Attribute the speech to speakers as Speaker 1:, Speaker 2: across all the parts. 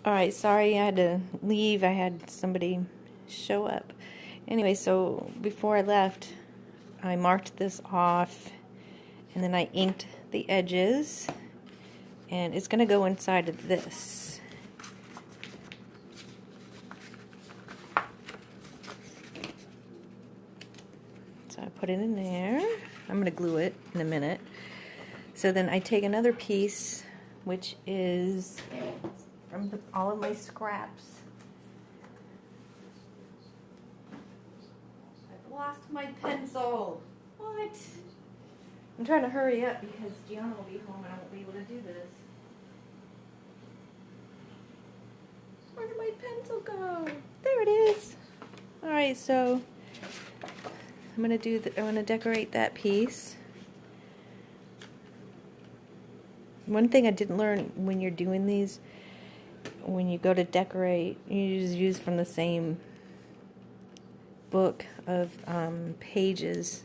Speaker 1: Alright, sorry I had to leave. I had somebody show up. Anyway, so before I left, I marked this off and then I inked the edges, and it's going to go inside of this. So I put it in there. I'm going to glue it in a minute. So then I take another piece, which is from all of my scraps. I've lost my pencil. What? I'm trying to hurry up because Gianna will be home and I won't be able to do this. Where did my pencil go? There it is. Alright, so I'm gonna decorate that piece. One thing I didn't learn when you're doing these, when you go to decorate, you just use from the same book of pages,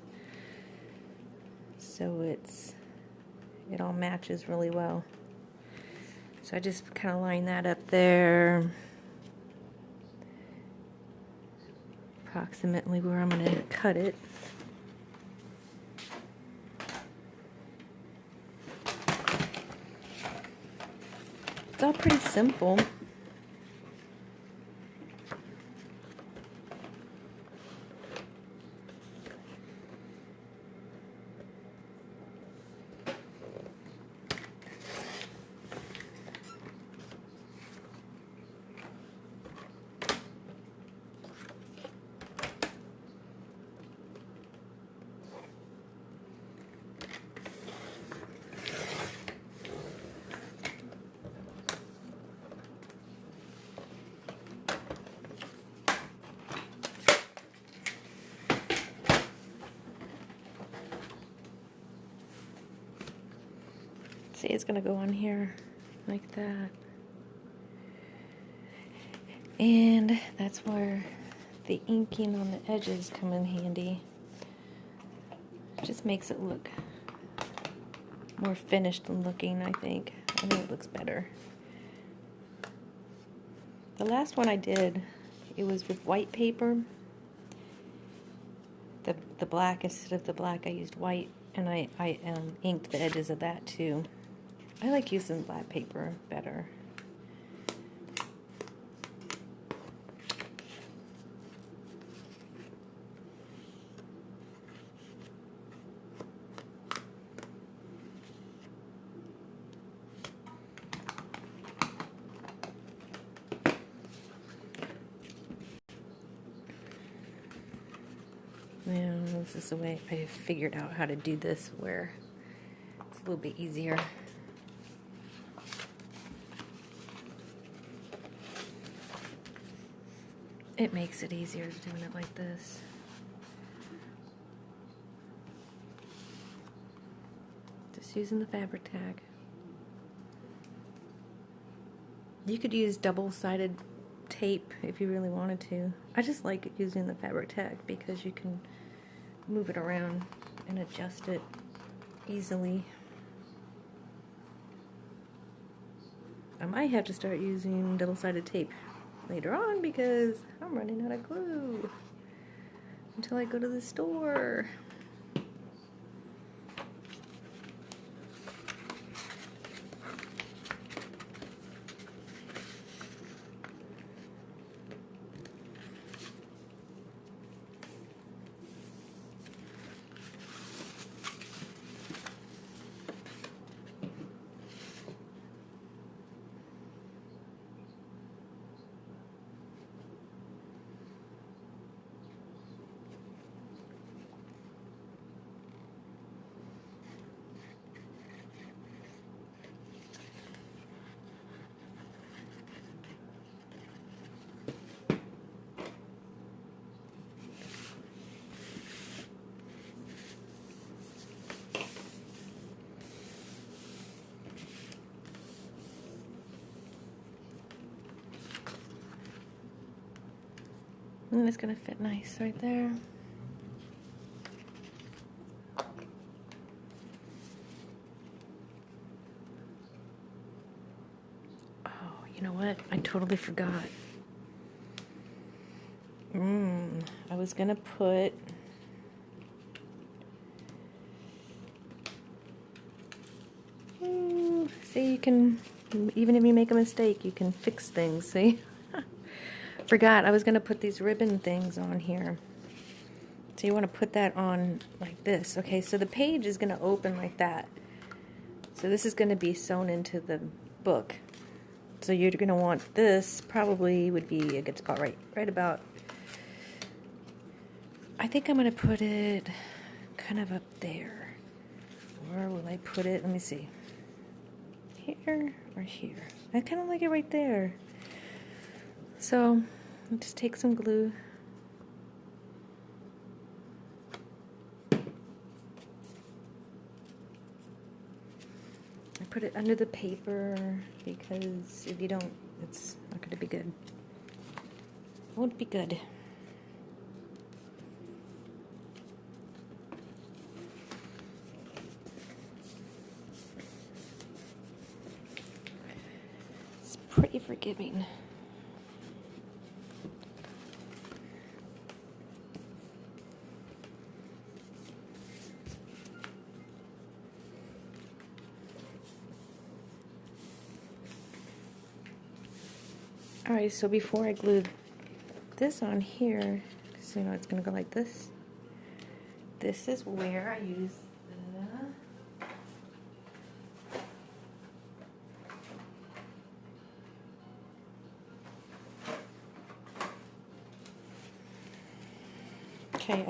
Speaker 1: so it all matches really well. So I just kind of line that up there, approximately where I'm going to cut it. It's all pretty simple. See, it's going to go on here like that. And that's where the inking on the edges come in handy. It just makes it look more finished looking, I think. I think it looks better. The last one I did, it was with white paper. The black, instead of the black, I used white, and I inked the edges of that too. I like using black paper better. Now, this is the way I figured out how to do this, where it's a little bit easier. It makes it easier doing it like this. Just using the fabric tag. You could use double-sided tape if you really wanted to. I just like using the fabric tag because you can move it around and adjust it easily. I might have to start using double-sided tape later on because I'm running out of glue until I go to the store. And it's going to fit nice right there. Oh, know what? I totally forgot. I was gonna put see, you can, even if you make a mistake, you can fix things, see? Forgot, I was gonna put these ribbon things on here. So you want to put that on like this. Okay, so the page is gonna open like that. So this is gonna be sewn into the book. So you're gonna want this, probably would be a good spot right about, I think I'm gonna put it kind of up there. Where will I put it? Let me see. Here or here? I kind of like it right there. So I'll just take some glue. I put it under the paper because if you don't, it's not going to be good. It won't be good. Pretty forgiving. Alright, so before I glue this on here, because you know it's going to go like this, this is where I use okay,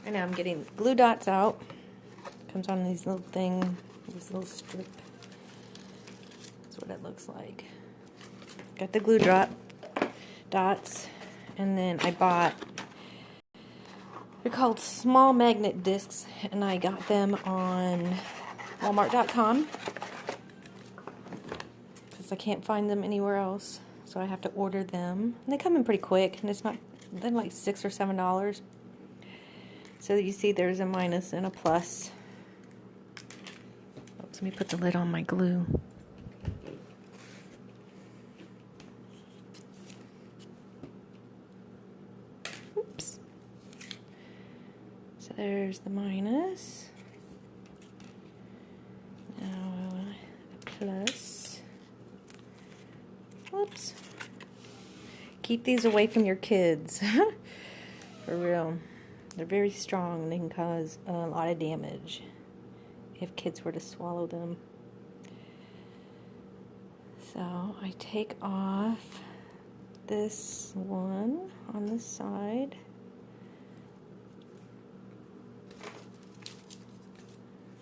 Speaker 1: I know I'm getting glue dots out. Comes on these little this little strip. That's what it looks like. Got the glue dots, and then I bought, they're called small magnet discs, and I got them on Walmart.com because I can't find them anywhere else. So I have to order them. And they come in pretty quick, and they're like $6 or $7. So you see there's a minus and a plus. Oops, let me put the lid on my glue. Oops. So there's the minus. Now a plus. Whoops. Keep these away from your kids. For real. They're very strong and they can cause a lot of damage if kids were to swallow them. So I take off this one on the side.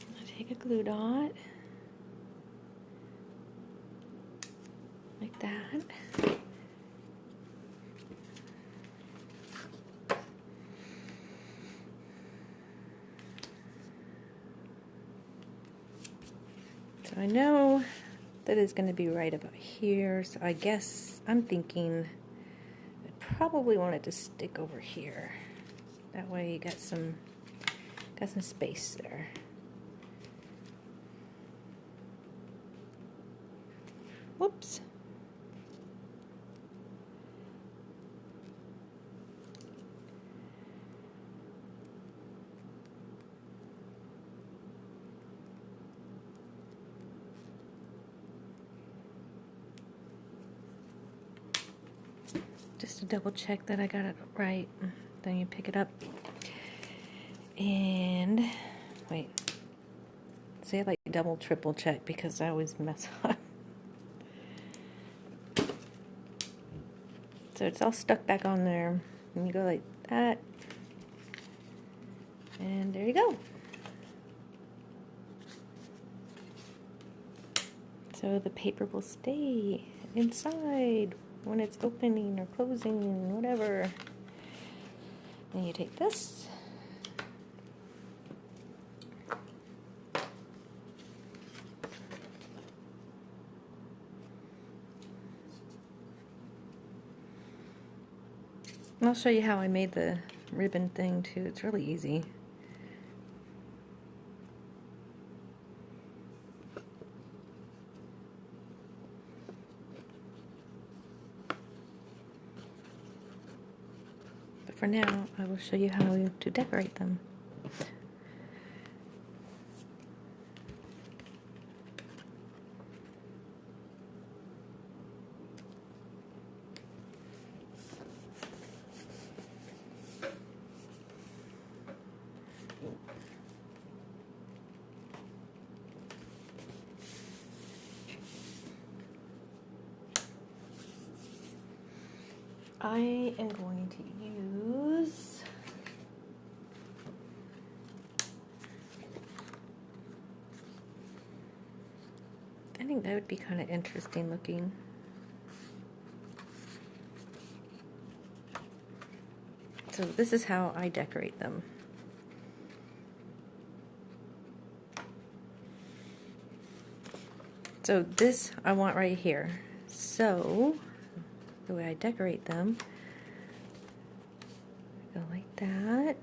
Speaker 1: I take a glue dot. Like that. So I know that is going to be right about here, so I guess I'm thinking I probably want it to stick over here. That way you got some space there. Whoops. Just to double check that I got it right. Then you pick it up. And wait. See, I like double, triple check because I always mess up. So it's all stuck back on there. And you go like that. And there you go. So the paper will stay inside when it's opening or closing, whatever. Then you take this. And I'll show you how I made the ribbon thing too. It's really easy. for now, I will show you how to decorate them. I am going to use I think that would be kind of interesting looking. So this is how I decorate them. So this I want right here. So the way I decorate them, I go like that.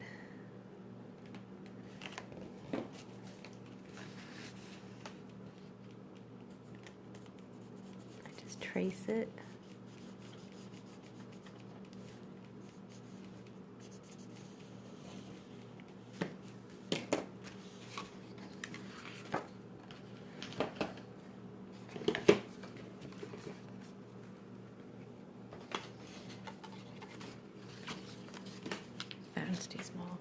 Speaker 1: I just trace it. That's too small.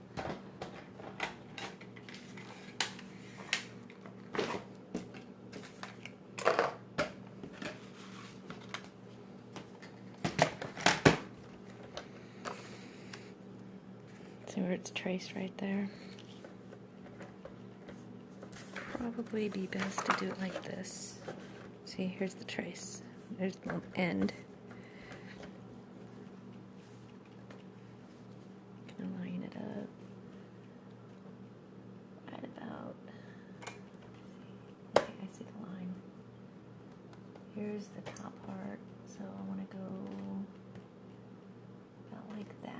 Speaker 1: See where it's traced right there? Probably be best to do it like this. See, here's the trace. There's the end. Gonna line it up right about. Okay, I see the line. Here's the top part, so I want to go about like that.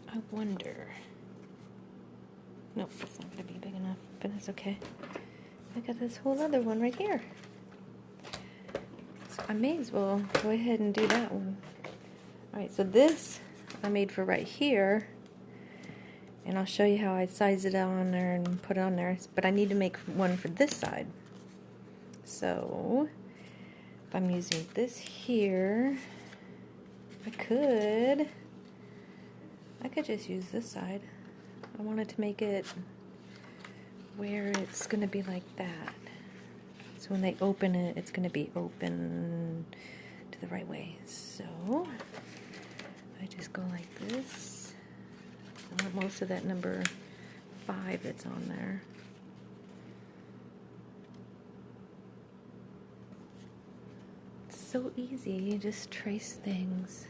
Speaker 1: I wonder. Nope, it's not going to be big enough, but that's okay. I got this whole other one right here. So I may as well go ahead and do that one. Alright, so this I made for right here. And I'll show you how I size it on there and put it on there. But I need to make one for this side. So, if I'm using this here, I could just use this side. I wanted to make it where it's going to be like that. So when they open it, it's going to be open to the right way. So I just go like this. I want most of that number 5 that's on there. It's so easy, you just trace things.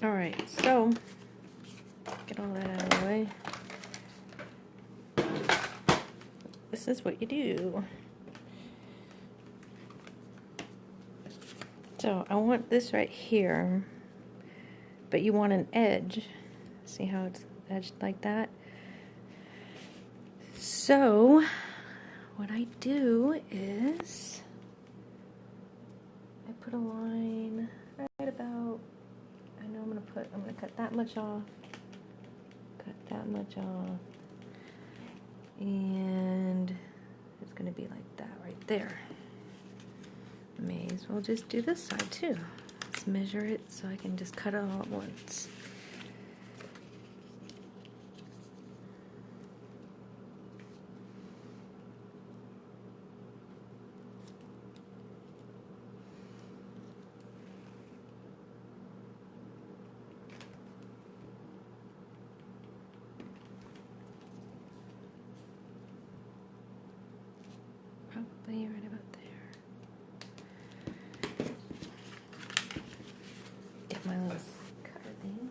Speaker 1: Alright, so get all that out of the way. This is what you do. So I want this right here, but you want an edge. See how it's edged like that? So what I do is I put a line right about, I know I'm gonna cut that much off, and it's gonna be like that right there. May as well just do this side too. Let's measure it so I can just cut it all at once. Probably right about there. Get my little cutter thing.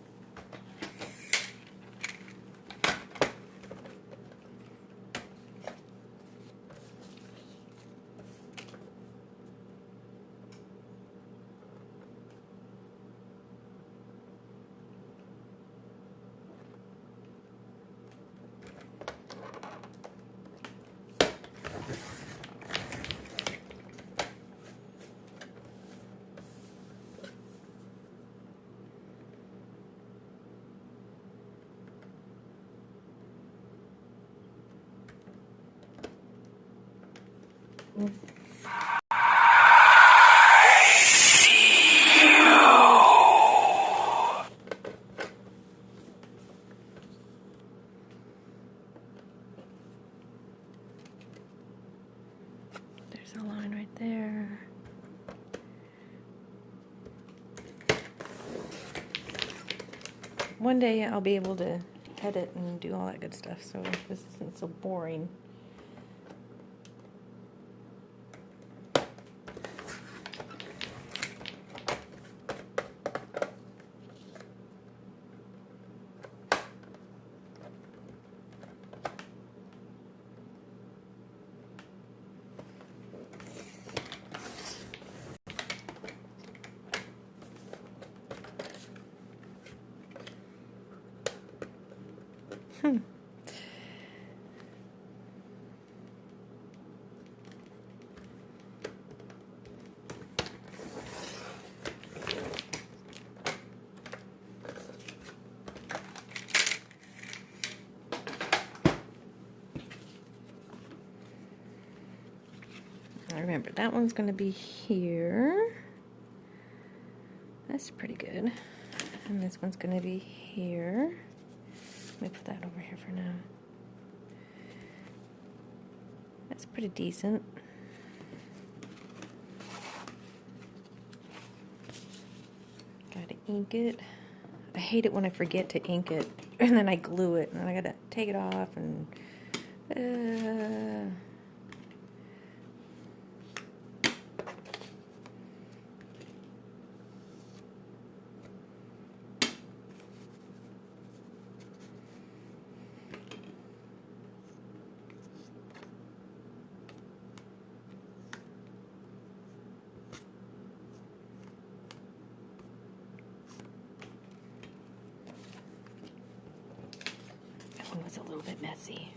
Speaker 1: There's a line right there. One day I'll be able to edit and do all that good stuff, so this isn't so boring. Remember, that one's going to be here. That's pretty good. And this one's going to be here. Let me put that over here for now. That's pretty decent. Gotta ink it. I hate it when I forget to ink it and then I glue it and then I gotta take it off and that one was a little bit messy.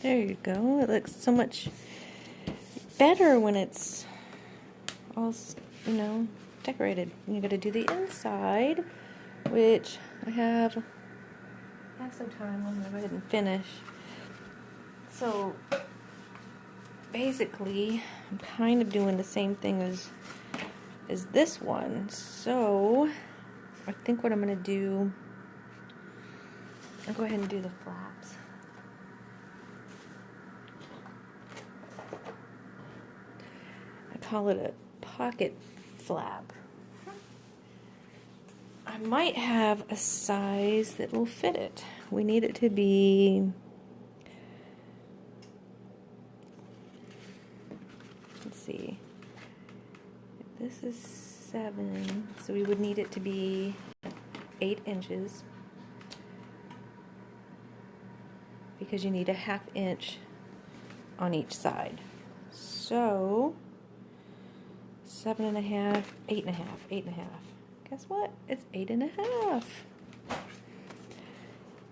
Speaker 1: There you go. It looks so much better when it's all, you know, decorated. You got to do the inside, which I have some time. I'm gonna go ahead and finish. So basically, I'm kind of doing the same thing as this one. So I think what I'm gonna do, I'll go ahead and do the flaps. I call it a pocket flap. I might have a size that will fit it. We need it to be, let's see, this is 7, so we would need it to be 8 inches, because you need a 1/2 inch on each side. So 7.5, 8.5, 8.5. Guess what? It's 8.5.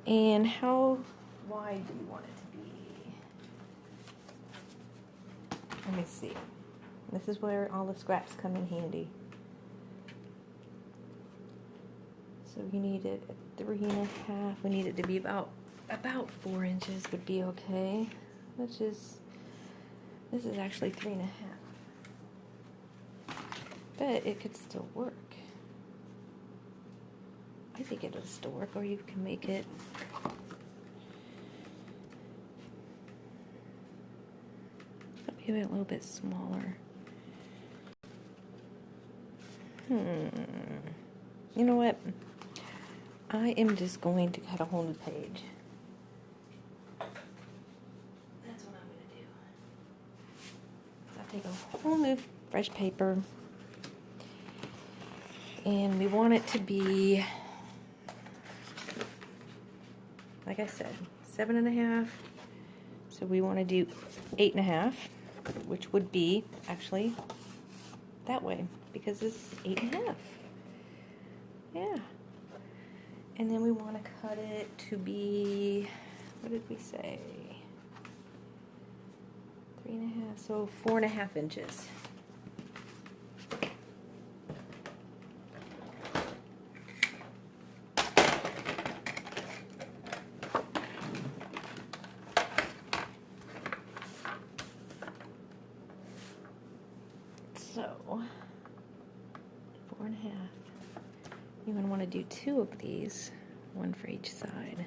Speaker 1: And how wide do you want it to be? Let me see. This is where all the scraps come in handy. So we need it at 3.5. We need it to be about 4 inches would be okay. Which is, this is actually 3.5. But it could still work. I think it'll still work, or you can make it maybe a little bit smaller. You know what? I am just going to cut a whole new page. That's what I'm going to do. I'll take a whole new fresh paper, and we want it to be, like I said, 7.5. So we want to do 8.5, which would be actually that way, because this is 8.5. Yeah. And then we want to cut it to be, what did we say? 3.5, so 4.5 inches. So 4.5. You're going to want to do 2 of these, 1 for each side.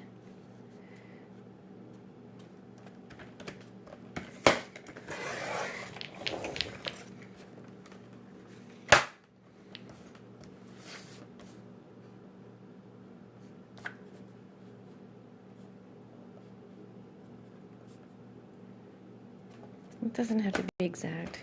Speaker 1: It doesn't have to be exact.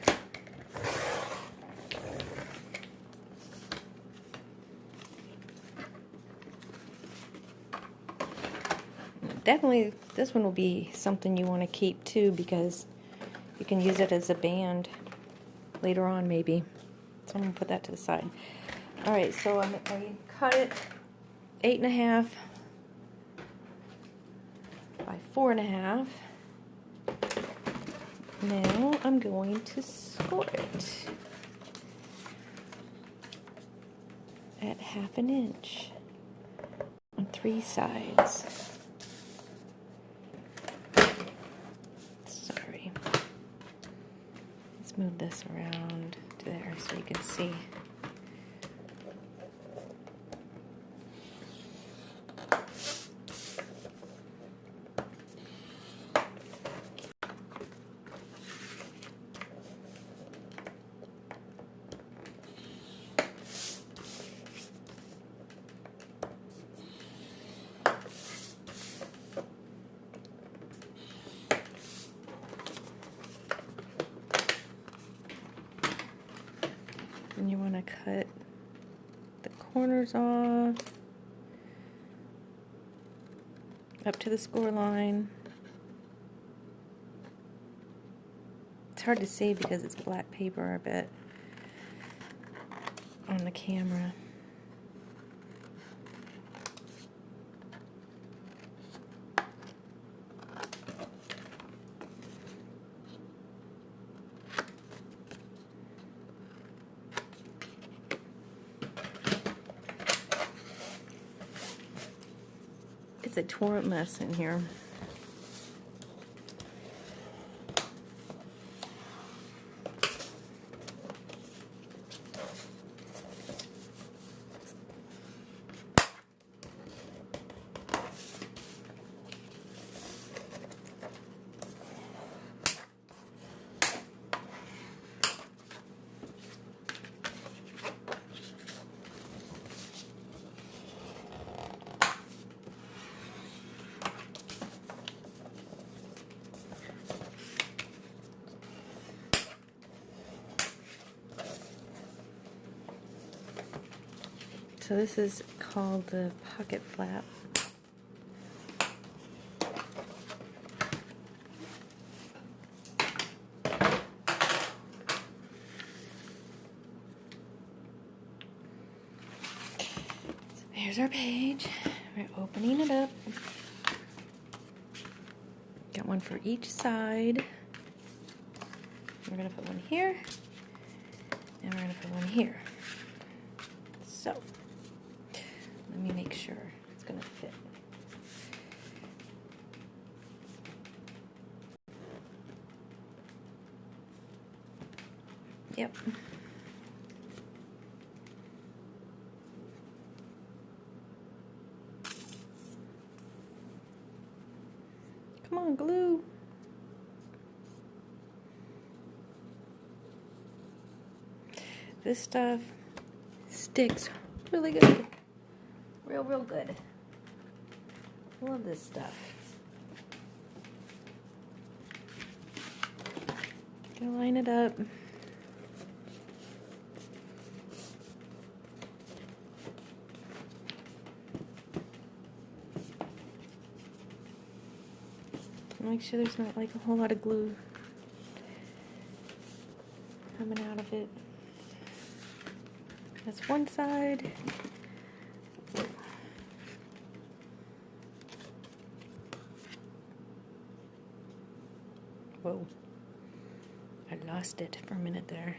Speaker 1: Definitely, this one will be something you want to keep too, because you can use it as a band later on maybe. So I'm going to put that to the side. Alright, so I cut it 8.5 by 4.5. Now I'm going to score it at 1/2 inch on 3 sides. Sorry. Let's move this around to there so you can see. And you want to cut the corners off up to the score line. It's hard to see because it's black paper, I bet, on the camera. It's a total mess in here. So this is called the pocket flap. So there's our page. We're opening it up. Got one for each side. We're going to put one here, and we're going to put one here. So, let me make sure it's going to fit. Yep. Come on, glue. This stuff sticks really good. Real good. Love this stuff. Gonna line it up. Make sure there's not like a whole lot of glue coming out of it. That's one side. Whoa. I lost it for a minute there.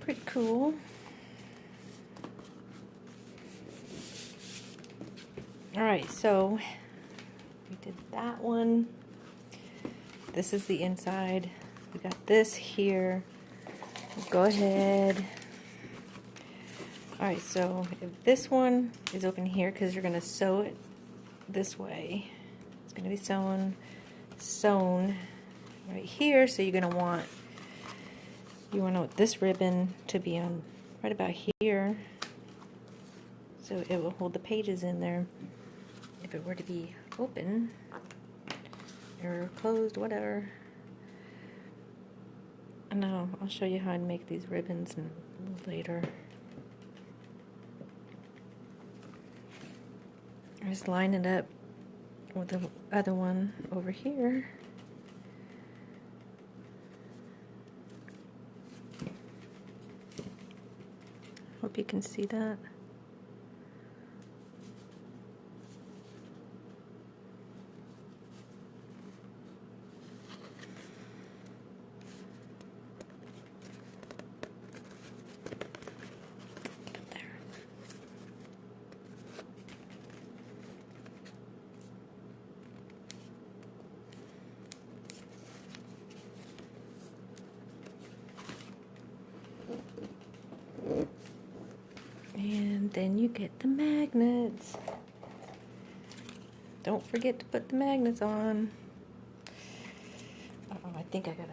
Speaker 1: Pretty cool. Alright, so we did that one. This is the inside. We got this here. Go ahead. Alright, so if this one is open here, because you're going to sew it this way, it's going to be sewn right here, so you're going to want this ribbon to be on right about here, so it will hold the pages in there. If it were to be open or closed, whatever. I know, I'll show you how to make these ribbons later. Just line it up with the other one over here. Hope you can see that. There. And then you get the magnets. Don't forget to put the magnets on. Uh-oh, I think I gotta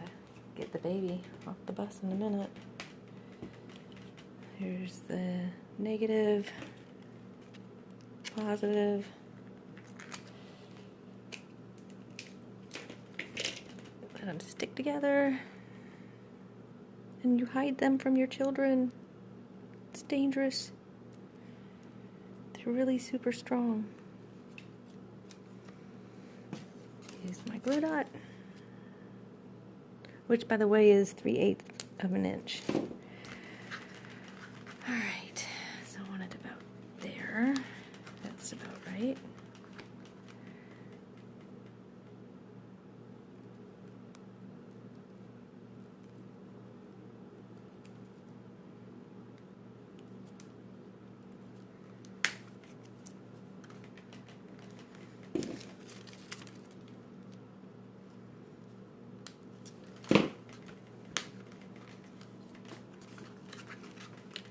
Speaker 1: get the baby off the bus in a minute. Here's the negative, positive. Let them stick together. And you hide them from your children. It's dangerous. They're really super strong. Here's my glue dot, which by the way is 3/8 of an inch. Alright, so I want it about there. That's about right.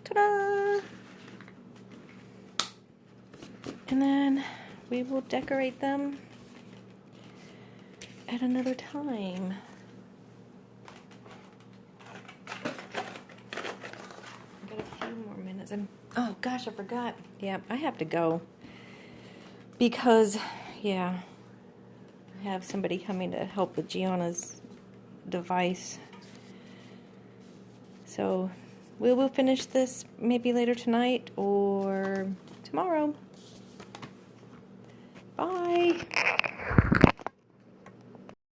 Speaker 1: Ta-da! And then we will decorate them at another time. I've got a few more minutes. Oh gosh, I forgot. Yeah, I have to go. Because, yeah, I have somebody coming to help with Gianna's device. So we will finish this maybe later tonight or tomorrow. Bye.